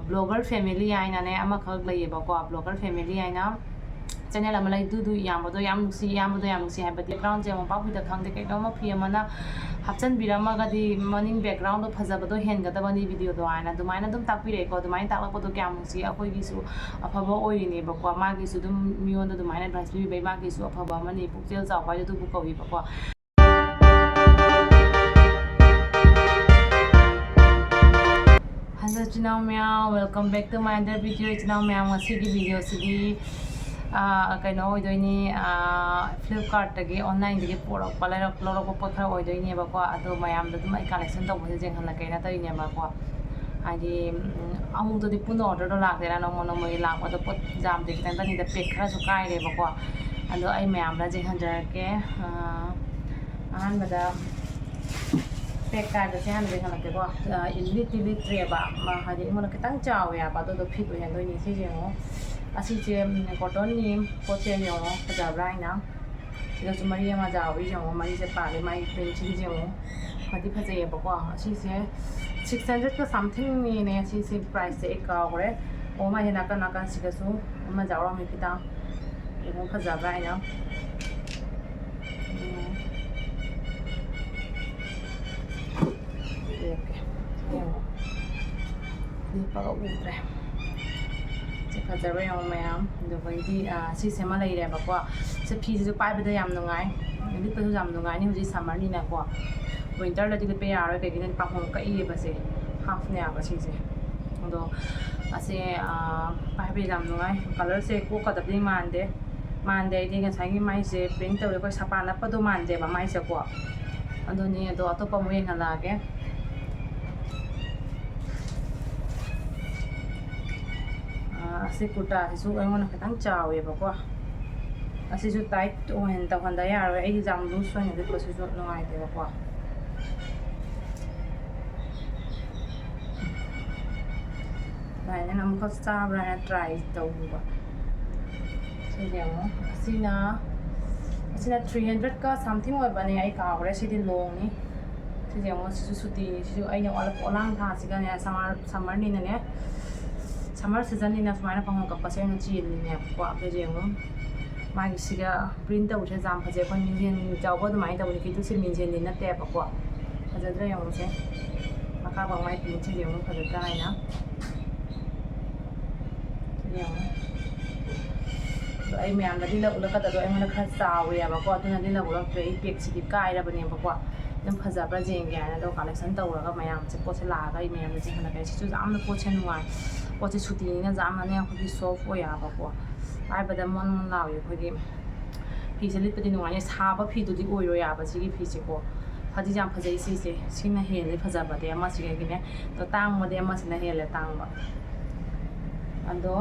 blogger family ꯍꯥꯏꯅꯅꯦ ꯑꯃꯈꯛ ꯂꯩꯌꯦꯕꯀꯣ blogger family ꯍꯥꯏꯅ ꯆꯦꯅꯦꯜ ꯑꯃ ꯂꯩꯗꯨꯗꯨ ꯏꯌꯥꯝꯕꯗꯣ ꯌꯥꯝ ꯅꯨꯡꯁꯤ ꯏꯌꯥꯝꯕꯗꯣ ꯌꯥꯝ ꯅꯨꯡꯁꯤ ꯍꯥꯏꯕꯗꯤ ꯕꯦꯛꯒ꯭ꯔꯥꯎꯟꯁꯦ ꯃꯣꯝꯄꯥꯛꯄꯤꯗ ꯈꯪꯗꯦ ꯀꯩꯅꯣꯝꯃ ꯐꯤ ꯑꯃꯅ ꯍꯥꯞꯆꯤꯟꯕꯤꯔꯝꯃꯒꯗꯤ ꯃꯅꯤꯡ ꯕꯦꯛꯒ꯭ꯔꯥꯎꯟꯗꯣ ꯐꯖꯕꯗꯣ ꯍꯦꯟꯒꯗꯕꯅꯤ ꯚꯤꯗꯤꯑꯣꯗꯣ ꯍꯥꯏꯅ ꯑꯗꯨꯃꯥꯏꯅ ꯑꯗꯨꯝ ꯇꯥꯛꯄꯤꯔꯛꯑꯦꯀꯣ ꯑꯗꯨꯃꯥꯏꯅ ꯇꯥꯛꯂꯛꯄꯗꯣ ꯀꯌꯥꯝ ꯅꯨꯡꯁꯤ ꯑꯩꯈꯣꯏꯒꯤꯁꯨ ꯑꯐꯕ ꯑꯣꯏꯔꯤꯅꯦꯕꯀꯣ ꯃꯥꯒꯤꯁꯨ ꯑꯗꯨꯝ ꯃꯤꯉꯣꯟꯗ ꯑꯗꯨꯃꯥꯏꯅ ꯑꯦꯗꯚꯥꯏꯁ ꯄꯤꯕꯤꯕꯩ ꯃꯥꯒꯤꯁꯨ ꯑꯐꯕ ꯑꯃꯅꯤ ꯄꯨꯛꯆꯦꯜ ꯆꯥꯎꯕ ꯍꯥꯏꯗꯨ ꯑꯗꯨꯕꯨ ꯀꯧꯏꯕꯀꯣ Hello Chinaw Meow, welcome back to my other video. Chinaw Meow ngasigi video sidi kaino oidoini Flipkart-tagi online-dagi porokpa lorokpa pot khara oidoinebako ado mayamda dum ai collection tawbase jenghalakaina tarinebako hadi amudodi pun order do lakdera nomo lakpado pot jamde kitang tani da pack khara su kairebako ado ai mayamda jenghanjarake ahanbada pack kaibase han jenghalakeko litreba hadi imona kitang chaweba ado fit oihandoini si jengo asise cotton ni poche yengo fajabra ina sidasu mari ama jawi jengo mari se pale mai print si jengo hadi fajayebako asise 600 ka something ni ne asise price se ekawre o ma hena kan sidasu ama jawra mi kita yengo fajabra ina paga utre fajare yong mayam dogadi si sema leireba se phi ju pai bada yam nungai ni pa jam nungai ni hoji summer ni na ko winter la dipe yaro ke gin pa hong ka i ba se half ne aba si se do ase pai be jam nungai color se ko ka da bling mande di ga sai mai se print tawre ko sapa na pa do mande ba mai se ko ado ni do atopa mo yen hala ke asi kurta asisu aimona khatang chawebako asisu tight ohen ta handa yaro ai jam lu soine de ko sisu ngai debako baina nam ko sabra na try tawba sejamo asina 300 ka something oi bane ai ka ore sidin long ni sejamo sisu suti sisu aina wala polang tha siga ne summer ni ne summer season ni na sumana pang ka pa sen chi ni ne ko ape jengo magi siga print ta uche jam phaje kon min jen jawbo du mai ta ni kitu sin min jen ni na te pa ko ajadra yong se maka ba mai pin chi jengo phaje ta ina yong ai myam da dila ulaka da do ai mana kha sawe ya ba ko tuna dila ulak pe pek si kai ra bane ba ko dum phaja pra jeng ya na do collection tawraga mayam se po se la ga ai myam ji hana kai si chu jam na po chen wa poche suti na jam na khodi soft oya ba ko ai bada mon law yi khodi phi se lit padi nuwa ni sa ba phi du di oyo ya ba ji gi phi se ko phadi jam phajai si se sina he le phaja ba de ama si gi ne to tang mo de ama sina he le tang ba ando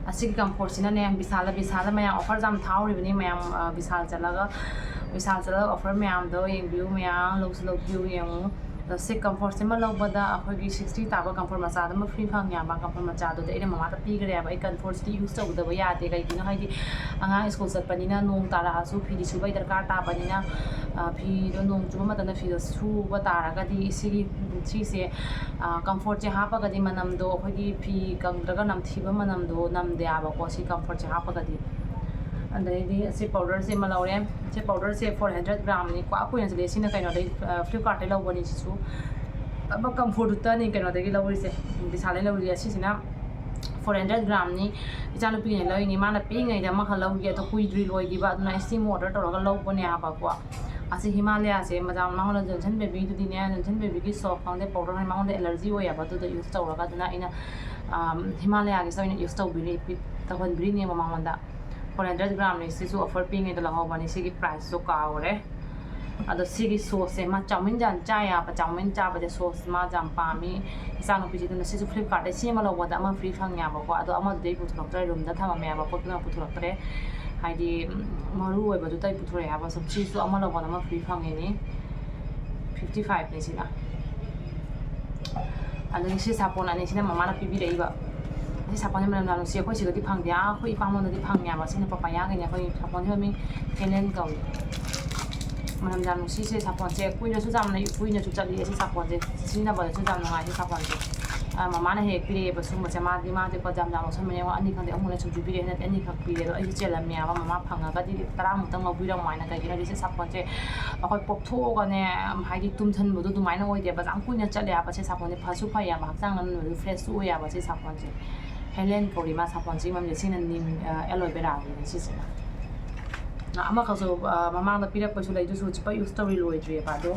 asigi comfort sina ne bisala maya offer jam thau ri bani maya bisal chalaga offer maya do yeng view maya lo view yeng the sick comfort sima lo bada akhoi 60 taba comfort macha da free phang ya ba comfort macha do de mama ta pi gre ba I comfort sti use to da ba ya de kai dina hai di anga school sat panina nong tara asu phi di su bai darkar ta panina phi do nong chu ma da phi do su ba tara ga di si se comfort che ha pa ga di manam do akhoi di phi kang daga nam thiba manam do nam de aba ko si comfort che ha pa ga di andai si powder se malore se powder se 400 gram ni kwa ku yan se sina kaino dai Flipkart dai lawani su aba comfort ta ni kaino dai lawri se bisale lawri asi sina 400 gram ni ichanu pi ne loi ni mana pi ngai da ma khalau ge to kuidri loi di ba na steam order to ga law bone aba ko asi Himalaya se majam ma hola Johnson baby du di ne Johnson baby ki soft found powder ma hola allergy oi aba to use to ga duna ina Himalaya ge so ina use to bi ta hon bri ni ma manda 400 gram ni sisu offer ping ida laho bani sigi price so ka ore ado sigi sauce ma chowmin jan cha ya pa chowmin cha ba de sauce ma jam pa mi isang pi ji na sisu Flipkart de si ma lo wada ma free phang ya ba ko ado ama de pu thok tra room da thama me ba pot na pu thok tre haidi maru oi ba du tai pu thore ya ba sab chi su ama lo wada ma free phang ni 55 ni sina ado si sapon ani sina mama na pi bi dei ba si sapon ni mana si ko si ko di phang dia ko ipang mo di phang ya ba sina papaya ga ne ko sapon ni mi kenen ka manam jam si se sapon je kui na su jam na kui na su chali si sapon je si na ba su jam na si sapon je ꯃꯃꯥꯅ ꯍꯦꯛ ꯄꯤꯔꯛꯑꯦꯕ ꯁꯨꯝꯕꯁꯦ ꯃꯥꯗꯤꯀꯣ jam ꯂꯧꯁꯟꯕꯅꯦ ꯑꯅꯤ ꯈꯪꯗꯦ ꯑꯍꯨꯝꯂꯛ ꯁꯨꯝꯁꯨ ꯄꯤꯔꯛꯑꯦ ꯅꯠꯇꯦ ꯑꯅꯤꯈꯛ ꯄꯤꯔꯦ ꯑꯗꯣ ꯑꯩꯁꯨ ꯆꯦꯜꯂꯝꯃꯦꯕ ꯃꯃꯥ ꯐꯪꯉꯒꯗꯤ 10ꯃꯨꯛꯇꯪ ꯂꯧꯕꯤꯔꯝꯃꯣ ꯍꯥꯏꯅ ꯀꯩꯒꯤꯅꯣ ꯍꯥꯏꯗꯤ ꯁꯤ ꯁꯥꯄꯣꯟꯁꯦ ꯑꯩꯈꯣꯏ ꯄꯣꯞꯊꯣꯛꯑꯒꯅꯦ ꯍꯥꯏꯗꯤ ꯇꯨꯝꯁꯟꯕꯗꯣ ꯑꯗꯨꯃꯥꯏꯅ ꯑꯣꯏꯗꯦꯕ ꯌꯥꯝ ꯀꯨꯏꯅ ꯆꯠꯂꯦꯕ ꯁꯤ ꯁꯥꯄꯣꯟꯁꯦ ꯐꯁꯨ ꯐꯩꯌꯦꯕ ꯍꯛꯆꯥꯡ ꯅꯟꯕꯗꯨ ꯐ꯭ꯔꯦꯁꯁꯨ ꯑꯣꯏꯌꯦꯕ ꯁꯤ ꯁꯥꯄꯣꯟꯁꯦ ꯍꯦꯂꯦꯟ ꯀꯧꯔꯤ ꯃꯥ ꯁꯥꯄꯣꯟꯁꯤꯒꯤ ꯃꯃꯤꯡꯁꯦ ꯁꯤꯅ ꯑꯦꯂꯣꯕꯦꯔꯥꯒꯤꯅꯦ ꯁꯤꯁꯤꯅ ꯑꯃꯈꯛꯁꯨ ꯃꯃꯥꯡꯗ ꯄꯤꯔꯛꯄꯁꯨ ꯂꯩꯗꯨꯁꯨ ꯍꯧꯖꯤꯛꯐꯥꯎ ꯌꯨꯁ ꯇꯧꯔꯤ ꯂꯣꯏꯗ꯭ꯔꯤꯑꯕ ꯑꯗꯣ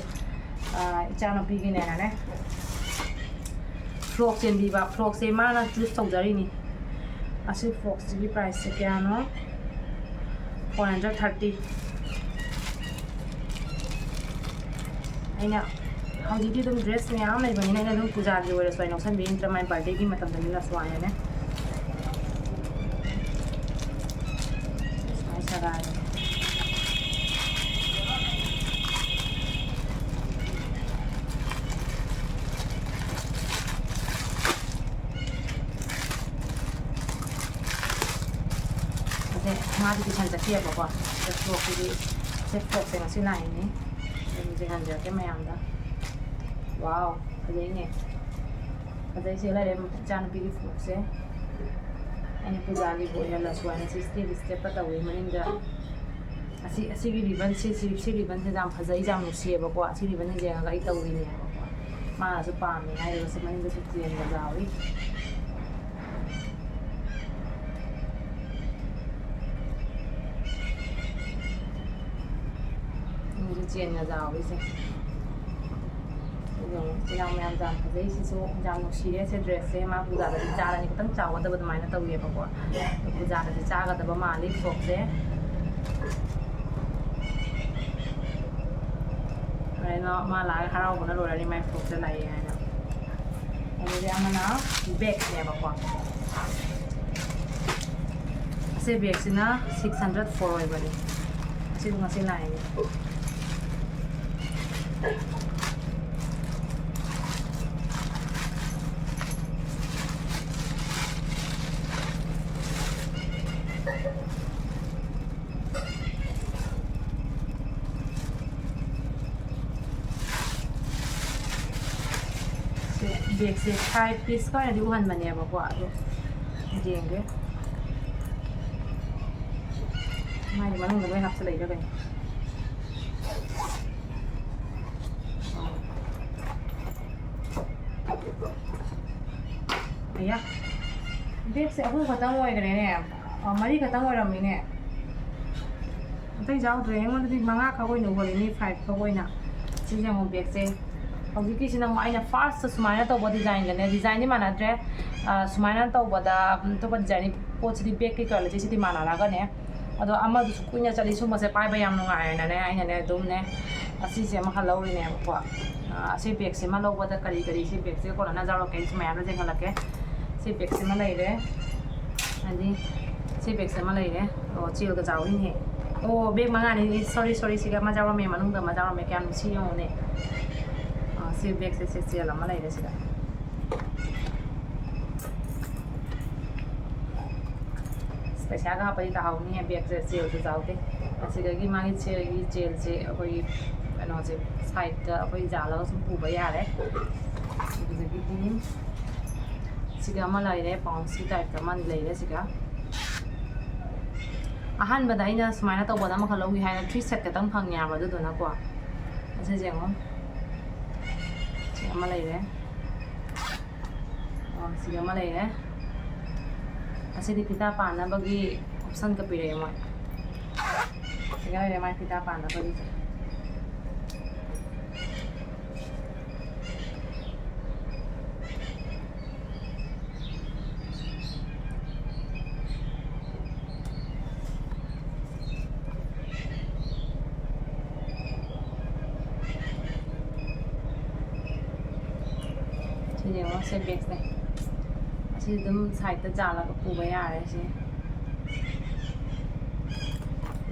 ꯏꯆꯥꯅꯨꯄꯤꯒꯤꯅꯦꯅꯅꯦ ꯐ꯭ꯔꯣꯛ ꯆꯦꯟꯕꯤꯕ ꯐ꯭ꯔꯣꯛꯁꯦ ꯃꯥꯅ ꯆꯨꯁ ꯇꯧꯖꯔꯤꯅꯤ ꯑꯁꯤ ꯐ꯭ꯔꯣꯛꯁꯤꯒꯤ ꯄ꯭ꯔꯥꯏꯁꯁꯦ ꯀꯌꯥꯅꯣ 430 ꯑꯩꯅ ꯍꯧꯖꯤꯛꯇꯤ ꯑꯗꯨꯝ ꯗ꯭ꯔꯦꯁ ꯃꯌꯥꯝ ꯂꯩꯕꯅꯤꯅ ꯑꯩꯅ ꯑꯗꯨꯝ ꯄꯨꯖꯥꯒꯤ ꯑꯣꯏꯔꯁꯨ ꯑꯩ ꯂꯧꯁꯟꯕꯤ ꯅꯠꯇ꯭ꯔꯒ ꯃꯥꯏ ꯕꯥꯔꯗꯦꯒꯤ ꯃꯇꯝꯗꯅꯤꯅꯁꯨ ꯍꯥꯏꯅꯅꯦ ꯁꯨꯃꯥꯏꯅ ꯁꯒꯥꯏꯔꯦ 마디 괜찮다 끼워봐봐 제 프로그램 시나이니 이제 한자 깨매한다 와우 그대네 그대 제가 짠 비기 프로그램 아니 부자리 보여라 수아니 스텝 받다 오면인데 ꯑꯁꯤꯒꯤ ꯔꯤꯕꯟꯁꯤ ꯔꯤꯕꯟꯁꯦ ꯌꯥꯝ ꯐꯖꯩ ꯌꯥꯝ ꯅꯨꯡꯁꯤꯌꯦꯕꯀꯣ ꯑꯁꯤ ꯔꯤꯕꯟꯁꯦ ꯌꯦꯡꯉꯒ ꯑꯩ ꯇꯧꯔꯤꯅꯦꯕꯀꯣ ꯃꯥꯅꯁꯨ ꯄꯥꯝꯃꯦ ꯍꯥꯏꯔꯒꯁꯨ ꯃꯅꯤꯡꯗꯁꯨ ꯆꯦꯟꯕ ꯌꯥꯎꯏ ꯆꯦꯟꯒ ꯌꯥꯎꯏꯁꯦ ꯆꯤꯟꯖꯥꯛ ꯃꯌꯥꯝ ꯌꯥꯝ ꯐꯖꯩ ꯁꯤꯁꯨ ꯌꯥꯝ ꯅꯨꯡꯁꯤꯔꯦ ꯁꯤ ꯗ꯭ꯔꯦꯁꯁꯦ ꯃꯥ ꯄꯨꯖꯥꯗꯗꯤ ꯆꯥꯔꯅꯤ ꯈꯤꯇꯪ ꯆꯥꯎꯒꯗꯕ ꯑꯗꯨꯃꯥꯏꯅ ꯇꯧꯋꯦꯕꯀꯣ ꯄꯨꯖꯥꯗꯗꯤ ꯆꯥꯒꯗꯕ ꯃꯥꯜꯂꯤ ꯐ꯭ꯔꯣꯛꯁꯦ ꯍꯣꯔꯦꯟ ꯃꯥ ꯂꯥꯛꯑꯒ ꯍꯔꯥꯎꯕꯅ ꯂꯣꯏꯔꯅꯤ ꯃꯥꯏ ꯐ꯭ꯔꯣꯛꯁꯦ ꯂꯥꯛꯑꯦ ꯍꯥꯏꯅ ꯑꯗꯨꯗꯤ ꯑꯃꯅ ꯕꯦꯒꯅꯦꯕꯀꯣ ꯑꯁꯤ ꯕꯦꯒꯁꯤꯅ 604 ꯑꯣꯏꯕꯅꯤ ꯑꯁꯤ도 ꯉꯁꯤ ꯂꯥꯛꯏꯅꯤ ꯕꯦꯒꯁꯦ 5 ꯄꯤꯁ ꯑꯣꯏꯅꯗꯤ ꯎꯍꯟꯕꯅꯦꯕꯀꯣ ꯑꯗꯣ ꯌꯦꯡꯒꯦ ꯃꯥꯒꯤ ꯃꯅꯨꯡꯗ ꯂꯣꯏ ꯍꯥꯞꯆꯤꯜꯂꯛꯏꯔ ꯀꯩꯅꯣ ꯑꯌꯥ ꯕꯦꯒꯁꯦ ꯑꯍꯨꯝ ꯈꯛꯇꯪ ꯑꯣꯏꯈ꯭ꯔꯦꯅꯦ ꯃꯔꯤ ꯈꯛꯇꯪ ꯑꯣꯏꯔꯝꯃꯤꯅꯦ ꯑꯇꯩ ꯌꯥꯎꯗ꯭ꯔꯦ ꯑꯩꯉꯣꯟꯗꯗꯤ 5 ꯈꯛ ꯑꯣꯏꯅ ꯎꯍꯜꯂꯤꯅꯤ 5 ꯈꯛ ꯑꯣꯏꯅ ꯁꯤꯁꯦ ꯑꯃꯨꯛ ꯕꯦꯒꯁꯦ ꯍꯧꯖꯤꯛꯀꯤꯁꯤꯅ ꯑꯃꯨꯛ ꯑꯩꯅ ꯐꯥꯔꯁꯇ ꯁꯨꯃꯥꯏꯅ ꯇꯧꯕ ꯗꯤꯖꯥꯏꯟꯒꯅꯦ ꯗꯤꯖꯥꯏꯟꯗꯤ ꯃꯥꯟꯅꯗ꯭ꯔꯦ ꯁꯨꯃꯥꯏꯅ ꯇꯧꯕꯗ ꯑꯇꯣꯞꯄ ꯗꯤꯖꯥꯏꯟꯒꯤ ꯄꯣꯠꯁꯤꯗꯤ ꯕꯦꯒꯀꯤ ꯀ꯭ꯋꯥꯂꯤꯇꯤꯁꯤꯗꯤ ꯃꯥꯟꯅꯔꯒꯅꯦ ꯑꯗꯣ ꯑꯃꯗꯨꯁꯨ ꯀꯨꯏꯅ ꯆꯠꯂꯤ ꯁꯨꯝꯕꯁꯦ ꯄꯥꯏꯕ ꯌꯥꯝ ꯅꯨꯡꯉꯥꯏꯔꯦꯅꯅꯦ ꯑꯩꯅꯅꯦ ꯑꯗꯨꯝꯅꯦ ꯑꯁꯤꯁꯦ ꯑꯃꯈꯛ ꯂꯧꯔꯤꯅꯦꯕꯀꯣ ꯑꯁꯤ ꯕꯦꯒꯁꯤꯃ ꯂꯧꯕꯗ ꯀꯔꯤ ꯁꯤ ꯕꯦꯒꯁꯦ ꯀꯣꯟꯅ ꯌꯥꯎꯔꯛꯀꯦ ꯑꯩꯁꯨ ꯃꯌꯥꯝꯅ ꯌꯦꯡꯍꯜꯂꯛꯀꯦ ꯁꯤ ꯕꯦꯒꯁꯤꯃ ꯂꯩꯔꯦ ꯍꯥꯏꯗꯤ ꯁꯤ ꯕꯦꯒꯁꯤꯃ ꯂꯩꯔꯦ ꯑꯣ ꯆꯦꯜꯒ ꯆꯥꯎꯔꯤꯅꯦ ꯑꯣ ꯕꯦꯒ 5ꯅꯤ ꯁꯣꯔꯤ ꯁꯤꯒ ꯑꯃ ꯌꯥꯎꯔꯝꯃꯦ ꯃꯅꯨꯡꯗ ꯑꯃ ꯌꯥꯎꯔꯝꯃꯦ ꯀꯌꯥꯝ ꯅꯨꯡꯁꯤ ꯌꯦꯡꯉꯨꯅꯦ ꯁꯤ ꯕꯦꯒꯁꯦ ꯆꯦꯜ ꯑꯃ ꯂꯩꯔꯦ ꯁꯤꯗ ꯄꯩꯁꯥꯒ ꯍꯥꯞꯄꯗꯤ ꯇꯥꯍꯧꯅꯤꯍꯦ ꯕꯦꯒꯁꯦ ꯆꯦꯜꯁꯨ ꯆꯥꯎꯗꯦ ꯑꯁꯤꯗꯒꯤ ꯃꯥꯒꯤ ꯆꯦꯜꯁꯦ ꯑꯩꯈꯣꯏꯒꯤ ꯀꯩꯅꯣꯁꯦ ꯁꯥꯏꯗꯇ ꯑꯩꯈꯣꯏ ꯌꯥꯜꯂꯒ ꯁꯨꯝ ꯄꯨꯕ ꯌꯥꯔꯦ ꯑꯗꯨꯗꯒꯤꯗꯤ siga ama laire bouncy type ta man laire siga ahan bada ina sumaina to boda ma khalogi haina 3 set ka tang phang ya ba du na ko ase jengo siga ama laire siga ama laire ase di pita pa na bagi option ka pire mo siga laire mai pita pa na bagi से bag से अच्छी एकदम side तक जाला का पूबा यार ऐसे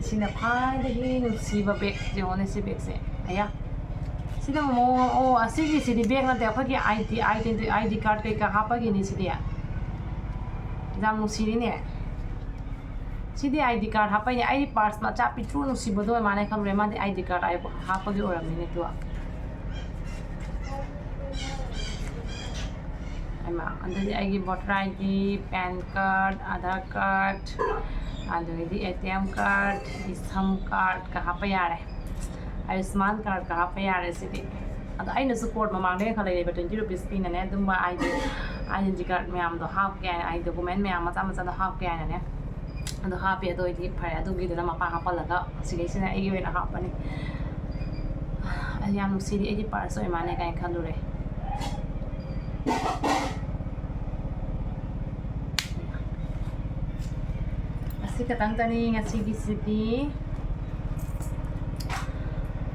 सिना phi दगी नुसीबा bag जो ने से बेग से आया सिदा मो ओ असिगी सिदी बेग ना ते अखोगी आईडी कार्ड के का हापागी नि सिदिया जाम नुसीरी ने सिदी आईडी कार्ड हापाई आई पार्ट्स मा चा पिट्रू नुसीबो दो माने खमरे मा दे आईडी कार्ड आई हापागी ओरम नि तो ꯑꯗꯨꯗꯤ ꯑꯩꯒꯤ voter ID PAN card Aadhaar card ꯑꯗꯨꯗꯒꯤꯗꯤ ATM card ꯏꯁꯝ cardꯀ ꯍꯥꯞꯄ ꯌꯥꯔꯦ ꯑꯌꯨꯁꯃꯥꯟ cardꯀ ꯍꯥꯞꯄ ꯌꯥꯔꯦ ꯁꯤꯗꯤ ꯑꯗꯣ ꯑꯩꯅꯁꯨ ꯀꯣꯔꯠ ꯃꯃꯥꯡꯗ ꯈꯔ ꯂꯩꯔꯦꯕ 20 rupees ꯄꯤꯅꯅꯦ ꯑꯗꯨꯝꯕ identity card ꯃꯌꯥꯝꯗꯣ ꯍꯥꯞꯀꯦ ꯍꯥꯏꯅ ꯑꯩ ꯗꯣꯀꯨꯃꯦꯟ ꯃꯌꯥꯝ ꯃꯆꯥꯗꯣ ꯍꯥꯞꯀꯦ ꯍꯥꯏꯅꯅꯦ ꯑꯗꯣ ꯍꯥꯞꯄꯦ ꯑꯗꯣ ꯑꯩꯗꯤ ꯐꯔꯦ ꯑꯗꯨꯒꯤꯗꯨꯅ ꯃꯄꯥꯟ ꯍꯥꯞꯄꯜꯂꯒ ꯁꯤꯒꯩꯁꯤꯅ ꯑꯩꯒꯤ ꯑꯣꯏꯅ ꯍꯥꯞꯄꯅꯤ ꯌꯥꯝ ꯅꯨꯡꯁꯤꯗꯤ ꯑꯩꯗꯤ ꯄꯥꯔꯁ ꯑꯣꯏ ꯃꯥꯜꯂꯦ ꯀꯥꯏꯅ ꯈꯜꯂꯨꯔꯦ ꯑꯁꯤ ꯈꯛꯇꯪꯇꯅꯤ ꯉꯁꯤꯒꯤꯁꯤꯗꯤ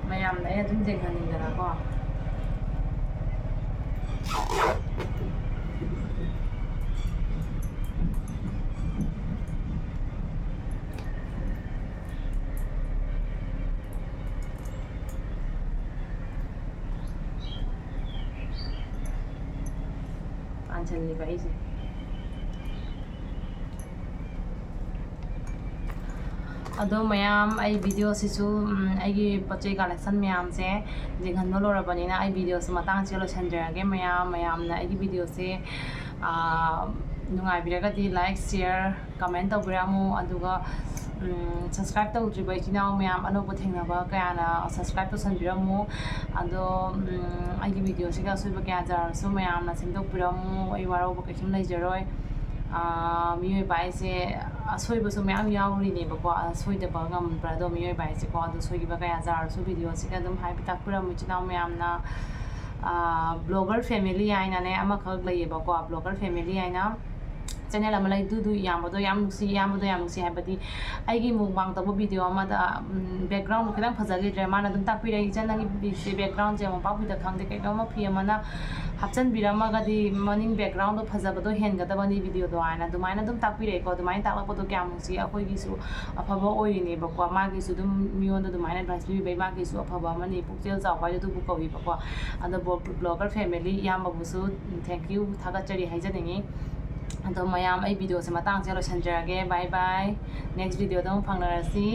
ꯃꯌꯥꯝꯗ ꯑꯩ ꯑꯗꯨꯝ ꯌꯦꯡꯍꯟꯅꯤꯡꯗꯅꯀꯣ ꯄꯥꯟꯁꯤꯜꯂꯤꯕ ꯑꯩꯁꯦ ꯑꯗꯣ ꯃꯌꯥꯝ ꯑꯩ ꯚꯤꯗꯤꯑꯣꯁꯤꯁꯨ ꯑꯩꯒꯤ ꯄꯣꯠꯆꯩ ꯀꯂꯦꯛꯁꯟ ꯃꯌꯥꯝꯁꯦ ꯌꯦꯡꯍꯟꯕ ꯂꯣꯏꯔꯕꯅꯤꯅ ꯑꯩ ꯚꯤꯗꯤꯑꯣꯁꯦ ꯃꯇꯥꯡꯁꯤꯗ ꯂꯣꯏꯁꯤꯟꯖꯔꯒꯦ ꯃꯌꯥꯝꯅ ꯑꯩꯒꯤ ꯚꯤꯗꯤꯑꯣꯁꯦ ꯅꯨꯡꯉꯥꯏꯕꯤꯔꯒꯗꯤ ꯂꯥꯏꯛ ꯁꯤꯌꯔ ꯀꯃꯦꯟ ꯇꯧꯕꯤꯔꯝꯃꯨ ꯑꯗꯨꯒ ꯁꯕꯁꯀ꯭ꯔꯥꯏꯕ ꯇꯧꯗ꯭ꯔꯤꯕ ꯏꯆꯤꯜ ꯏꯅꯥꯎ ꯃꯌꯥꯝ ꯑꯅꯧꯕ ꯊꯦꯡꯅꯕ ꯀꯌꯥꯅ ꯁꯕꯁꯀ꯭ꯔꯥꯏꯕ ꯇꯧꯁꯟꯕꯤꯔꯝꯃꯨ ꯑꯗꯣ ꯑꯩꯒꯤ ꯚꯤꯗꯤꯑꯣꯁꯤꯒ ꯑꯁꯣꯏꯕ ꯀꯌꯥ ꯖꯥꯔꯁꯨ ꯃꯌꯥꯝꯅ ꯁꯦꯝꯗꯣꯛꯄꯤꯔꯝꯃꯨ ꯑꯩ ꯋꯥꯔꯧꯕ ꯀꯩꯁꯨꯝ ꯂꯩꯖꯔꯣꯏ ꯃꯤꯑꯣꯏꯕ ꯍꯥꯏꯁꯦ ꯑꯁꯣꯏꯕꯁꯨ ꯃꯌꯥꯝ ꯌꯥꯎꯔꯤꯅꯦꯕꯀꯣ ꯁꯣꯏꯗꯕ ꯉꯝꯕ꯭ꯔꯥ ꯑꯗꯣ ꯃꯤꯑꯣꯏꯕ ꯍꯥꯏꯁꯦꯀꯣ ꯑꯗꯣ ꯁꯣꯏꯈꯤꯕ ꯀꯌꯥ ꯖꯥꯔꯁꯨ ꯚꯤꯗꯤꯑꯣꯁꯤꯒ ꯑꯗꯨꯝ ꯍꯥꯏꯕꯤ ꯇꯥꯛꯄꯤꯔꯝꯃꯨ ꯏꯆꯤꯜ ꯏꯅꯥꯎ ꯃꯌꯥꯝꯅ ꯕ꯭ꯂꯣꯒꯔ ꯐꯦꯃꯤꯂꯤ ꯍꯥꯏꯅꯅꯦ ꯑꯃꯈꯛ ꯂꯩꯌꯦꯕꯀꯣ ꯕ꯭ꯂꯣꯒꯔ ꯐꯦꯃꯤꯂꯤ ꯍꯥꯏꯅ ꯆꯦꯅꯦꯜ ꯑꯃ ꯂꯩ ꯑꯗꯨꯗꯨ ꯏꯌꯥꯝꯕꯗꯣ ꯌꯥꯝ ꯅꯨꯡꯁꯤ ꯏꯌꯥꯝꯕꯗꯣ ꯌꯥꯝ ꯅꯨꯡꯁꯤ ꯍꯥꯏꯕꯗꯤ ꯑꯩꯒꯤ ꯃꯨꯛꯕꯥꯡ ꯇꯧꯕ ꯚꯤꯗꯤꯑꯣ ꯑꯃꯗ ꯕꯦꯛꯒ꯭ꯔꯥꯎꯟꯗꯣ ꯈꯤꯇꯪ ꯐꯖꯈꯤꯗ꯭ꯔꯦ ꯃꯥꯅ ꯑꯗꯨꯝ ꯇꯥꯛꯄꯤꯔꯛꯏ ꯏꯆꯟ ꯅꯪꯒꯤ ꯕꯦꯛꯒ꯭ꯔꯥꯎꯟꯁꯦ ꯃꯣꯝꯄꯥꯛꯄꯤꯗ ꯈꯪꯗꯦ ꯀꯩꯅꯣꯝꯃ ꯐꯤ ꯑꯃꯅ ꯍꯥꯞꯆꯤꯟꯕꯤꯔꯝꯃꯒꯗꯤ ꯃꯅꯤꯡ ꯕꯦꯛꯒ꯭ꯔꯥꯎꯟꯗꯣ ꯐꯖꯕꯗꯣ ꯍꯦꯟꯒꯗꯕꯅꯤ ꯚꯤꯗꯤꯑꯣꯗꯣ ꯍꯥꯏꯅ ꯑꯗꯨꯃꯥꯏꯅ ꯑꯗꯨꯝ ꯇꯥꯛꯄꯤꯔꯛꯑꯦꯀꯣ ꯑꯗꯨꯃꯥꯏꯅ ꯇꯥꯛꯂꯛꯄꯗꯣ ꯀꯌꯥꯝ ꯅꯨꯡꯁꯤ ꯑꯩꯈꯣꯏꯒꯤꯁꯨ ꯑꯐꯕ ꯑꯣꯏꯔꯤꯅꯦꯕꯀോ ꯃꯥꯒꯤꯁꯨ ꯑꯗꯨꯝ ꯃꯤꯉꯣꯟꯗ ꯑꯗꯨꯃꯥꯏꯅ ꯑꯦꯗꯚꯥꯏꯁ ꯄꯤꯕꯤꯕꯩ ꯃꯥꯒꯤꯁꯨ ꯑꯐꯕ ꯑꯃꯅꯤ ꯄꯨꯛꯆꯦꯜ ꯆꯥꯎꯕ ꯍꯥꯏꯗꯣ ꯑꯗꯨꯕꯨ ꯀꯧꯏꯕꯀꯣ ꯑꯗꯣ ꯕ꯭ꯂꯣꯒꯔ ꯐꯦꯃꯤꯂꯤ ꯏꯌꯥꯝꯕꯕꯨꯁꯨ ꯊꯦꯡꯛ ꯌꯨ ꯊꯥꯒꯠꯆꯔꯤ ꯍꯥꯏꯖꯅꯤꯡꯉꯤ ꯑꯗꯣ ꯃꯌꯥꯝ ꯑꯩ ꯚꯤꯗꯤꯑꯣꯁꯦ ꯃꯇꯥꯡꯁꯦ ꯂꯣꯏꯁꯤꯟꯖꯔꯒꯦ ꯕꯥꯏ ꯕꯥꯏ ꯅꯦꯛꯁ ꯚꯤꯗꯤꯑꯣꯗ ꯑꯃꯨꯛ ꯐꯪꯅꯔꯁꯤ